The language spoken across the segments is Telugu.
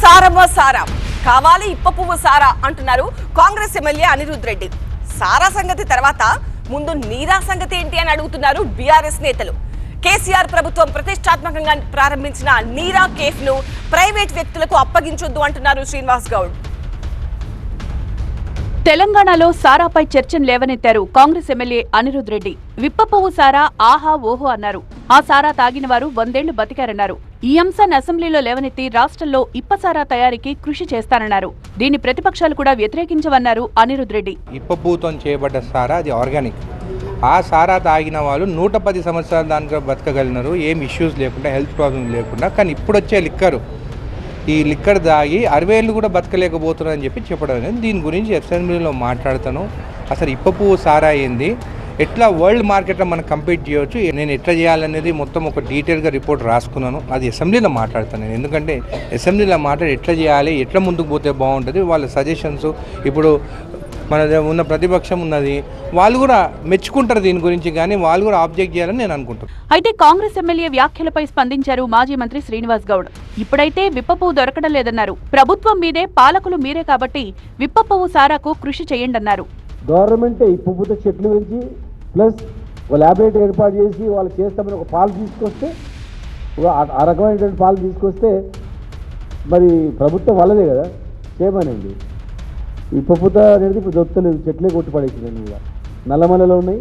సారమ్మ సారా కావాలి ఇప్ప పువ్వు సారా అంటున్నారు కాంగ్రెస్ ఎమ్మెల్యే అనిరుద్ రెడ్డి. సారా సంగతి తర్వాత ముందు నీరా సంగతి ఏంటి అని అడుగుతున్నారు బీఆర్ఎస్ నేతలు. కేసీఆర్ ప్రభుత్వం ప్రతిష్టాత్మకంగా ప్రారంభించిన నీరా కేఫ్ ను ప్రైవేట్ వ్యక్తులకు అప్పగించొద్దు అంటున్నారు శ్రీనివాస్ గౌడ్. తెలంగాణలో సారాపై చర్చను లేవనెత్తారు కాంగ్రెస్ ఎమ్మెల్యే అనిరుద్ రెడ్డి. విప్పపువ్వు సారా ఆహా ఓహో అన్నారు. ఆ సారా తాగిన వారు 100 ఏళ్లు బతికారన్నారు. ఈ అంశాన్ని అసెంబ్లీలో లేవనెత్తి రాష్ట్రంలో ఇప్పసారా తయారీకి కృషి చేస్తానన్నారు. దీన్ని ప్రతిపక్షాలు కూడా వ్యతిరేకించవన్నారు అనిరుద్ రెడ్డి. ఇప్పపువ్వుతో చేయబడ్డ సారా అది ఆర్గానిక్. ఆ సారా తాగిన వాళ్ళు 110 సంవత్సరాలు దానికి బతకగలిగినారు, ఏం ఇష్యూస్ లేకుండా, హెల్త్ ప్రాబ్లం లేకుండా. కానీ ఇప్పుడు వచ్చే లిక్కరు, ఈ లిక్కర్ తాగి 60 ఏళ్ళు కూడా బతకలేకపోతున్నారని చెప్పి చెప్పడం. దీని గురించి అసెంబ్లీలో మాట్లాడతాను. అసలు ఇప్పపువ్వు సారా ఏంది, ఎట్లా వరల్డ్ మార్కెట్లో మనం కంపీట్ చేయవచ్చు, నేను ఎట్లా చేయాలనేది మొత్తం ఒక డీటెయిల్గా రిపోర్ట్ రాసుకున్నాను. అది అసెంబ్లీలో మాట్లాడతాను నేను. ఎందుకంటే అసెంబ్లీలో మాట్లాడి ఎట్లా చేయాలి, ఎట్లా ముందుకు పోతే బాగుంటుంది, వాళ్ళ సజెషన్స్. ఇప్పుడు మన ఉన్న ప్రతిపక్షం ఉన్నది, వాళ్ళు కూడా మెచ్చుకుంటారు దీని గురించి, కానీ వాళ్ళు కూడా ఆబ్జెక్ట్ చేయాలని నేను అనుకుంటున్నాను. అయితే కాంగ్రెస్ ఎమ్మెల్యే వ్యాఖ్యలపై స్పందించారు మాజీ మంత్రి శ్రీనివాస్ గౌడ్. ఇప్పుడైతే విప్పపువ్వు దొరకడం లేదన్నారు. ప్రభుత్వం మీదే, పాలకులు మీరే కాబట్టి విప్పపువ్వు సారాకు కృషి చేయండన్నారు. గవర్నమెంటే ఇప్పుతో చెట్లు పెంచి ప్లస్ ఒక ల్యాబొరేటరీ ఏర్పాటు చేసి వాళ్ళు చేస్తామని ఒక పాలు తీసుకొస్తే, ఆ రకమైనటువంటి పాలు తీసుకొస్తే మరి ప్రభుత్వం వాళ్ళదే కదా చేయమనండి. ఇప్పుత అనేది ఇప్పుడు దొరుకుతలేదు, చెట్లే కొట్టి పడేసిందండి. కూడా నల్లమలలో ఉన్నాయి,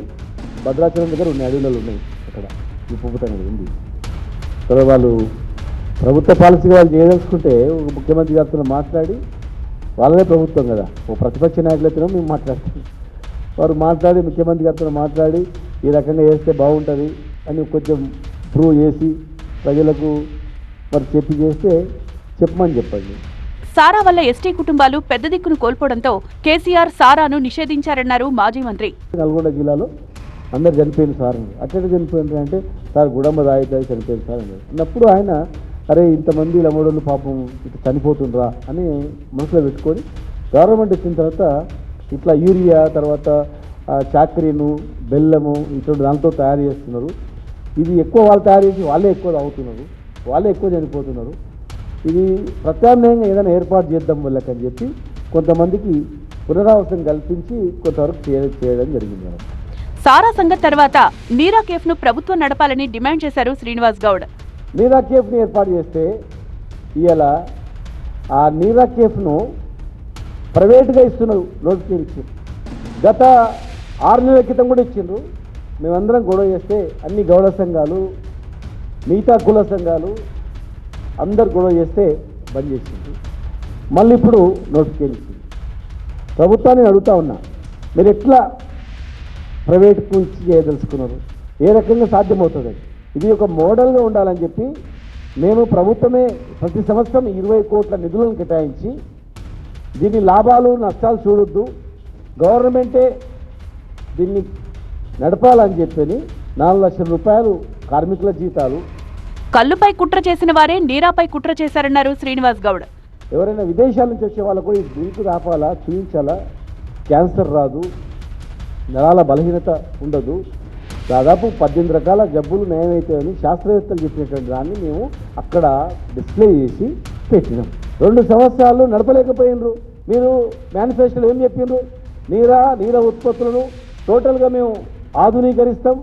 భద్రాచలం దగ్గర ఉన్నాయి, అడవులలో ఉన్నాయి. అక్కడ ఇప్పుత అనేది ఉంది. తర్వాత వాళ్ళు ప్రభుత్వ పాలసీగా వాళ్ళు చేయదలుచుకుంటే ఒక ముఖ్యమంత్రి గారితో మాట్లాడి, వాళ్ళదే ప్రభుత్వం కదా, ఓ ప్రతిపక్ష నాయకులతో మేము మాట్లాడతాం. వారు మాట్లాడి ముఖ్యమంత్రి గారితో మాట్లాడి ఈ రకంగా చేస్తే బాగుంటుంది అని కొంచెం ప్రూవ్ చేసి ప్రజలకు మరి చెప్పి చేస్తే చెప్పమని చెప్పండి. సారా వల్ల ఎస్టీ కుటుంబాలు పెద్ద దిక్కును కోల్పోవడంతో కేసీఆర్ సారాను నిషేధించారన్నారు మాజీ మంత్రి. నల్గొండ జిల్లాలో అందరు చనిపోయిన సార్ అట్లా చనిపోయినారు అంటే, సార్ గుడంబ దాయి చనిపోయిన సార్ అన్నారు. అన్నప్పుడు ఆయన అరే ఇంతమంది లమోడోళ్ళు పాపం ఇట్లా చనిపోతుండ్రా అని మనసులో పెట్టుకొని గవర్నమెంట్ వచ్చిన తర్వాత ఇట్లా యూరియా, తర్వాత చాకరీను, బెల్లము ఇటువంటి దాంతో తయారు చేస్తున్నారు. ఇది ఎక్కువ వాళ్ళు తయారు చేసి వాళ్ళే ఎక్కువ తాగుతున్నారు, వాళ్ళే ఎక్కువ చనిపోతున్నారు. ఇది ప్రత్యామ్నాయంగా ఏదైనా ఏర్పాటు చేద్దాం వాళ్ళకని చెప్పి కొంతమందికి పునరావాసం కల్పించి కొంతవరకు చేయడం జరిగింది. సారా సంగతి తర్వాత నీరా కేఫ్ ను ప్రభుత్వం నడపాలని డిమాండ్ చేశారు శ్రీనివాస్ గౌడ్. నీరా కేఫ్ని ఏర్పాటు చేస్తే ఇవాళ ఆ నీరా కేఫ్ను ప్రైవేట్గా ఇస్తున్నారు, నోటిఫికేషన్ ఇచ్చారు. గత 6 నెలల క్రితం కూడా ఇచ్చిండ్రు. మేమందరం గొడవ చేస్తే అన్ని గౌడ సంఘాలు, మిగతా కుల సంఘాలు అందరు గొడవ చేస్తే బంద్ చేసింది. మళ్ళీ ఇప్పుడు నోటిఫికేషన్ ఇచ్చింది. ప్రభుత్వాన్ని అడుగుతా ఉన్నా, మీరు ఎట్లా ప్రైవేట్ నుంచి చేయదలుచుకున్నారు, ఏ రకంగా సాధ్యమవుతుంది? ఇది ఒక మోడల్గా ఉండాలని చెప్పి మేము ప్రభుత్వమే ప్రతి సంవత్సరం 20 కోట్ల నిధులను కేటాయించి దీని లాభాలు నష్టాలు చూడొద్దు, గవర్నమెంటే దీన్ని నడపాలని చెప్పని 4 లక్షల రూపాయలు కార్మికుల జీతాలు. కల్లుపై కుట్ర చేసిన వారే నీరాపై కుట్ర చేశారన్నారు శ్రీనివాస్ గౌడ్. ఎవరైనా విదేశాల నుంచి వచ్చే వాళ్ళు కూడా ఈ డ్రింక్ ఆపాలా, చూపించాలా, క్యాన్సర్ రాదు, నరాల బలహీనత ఉండదు, దాదాపు 18 రకాల జబ్బులు నయమవుతాయని శాస్త్రవేత్తలు చెప్పినటువంటి దాన్ని మేము అక్కడ డిస్ప్లే చేసి పెట్టినాం. 2 సంవత్సరాలు నడపలేకపోయినరు. మీరు మేనిఫెస్టోలో ఏం చెప్పిండ్రు? నీరా ఉత్పత్తులను టోటల్గా మేము ఆధునీకరిస్తాం,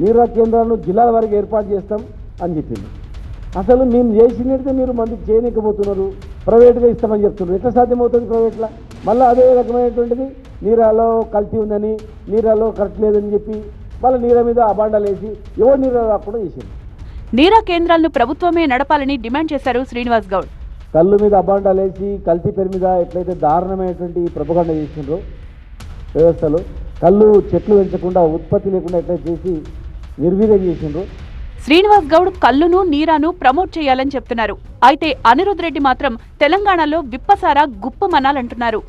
నీరా కేంద్రాలను జిల్లాల వరకు ఏర్పాటు చేస్తాం అని చెప్పింది. అసలు మేము చేసినట్టు మీరు మందికి చేయలేకపోతున్నారు, ప్రైవేట్గా ఇస్తామని చెప్తున్నారు. ఎట్లా సాధ్యమవుతుంది ప్రైవేట్లో? మళ్ళీ అదే రకమైనటువంటిది నీరాలో కల్తీ ఉందని, నీరాలో కరెక్ట్ లేదని చెప్పి మళ్ళీ నీరా మీద అబాండాలు వేసి ఎవరు నీరా రాకుండా చేసింది. నీరా కేంద్రాలను ప్రభుత్వమే నడపాలని డిమాండ్ చేశారు శ్రీనివాస్ గౌడ్. కళ్ళు మీద అబాండాలు వేసి కల్తీ పేరు మీద ఎట్లయితే దారుణమైనటువంటి ప్రొపగండ చేసిండ్రో వ్యవస్థలో, కళ్ళు చెట్లు పెంచకుండా ఉత్పత్తి లేకుండా ఎట్లా చేసి నిర్వీర్యం చేసిండ్రో. శ్రీనివాస్ గౌడ్ కల్లును, నీరాను ప్రమోట్ చేయాలని చెప్తున్నారు. అయితే అనిరుద్ రెడ్డి మాత్రం తెలంగాణలో విప్పసారా గుప్పమనాలంటున్నారు.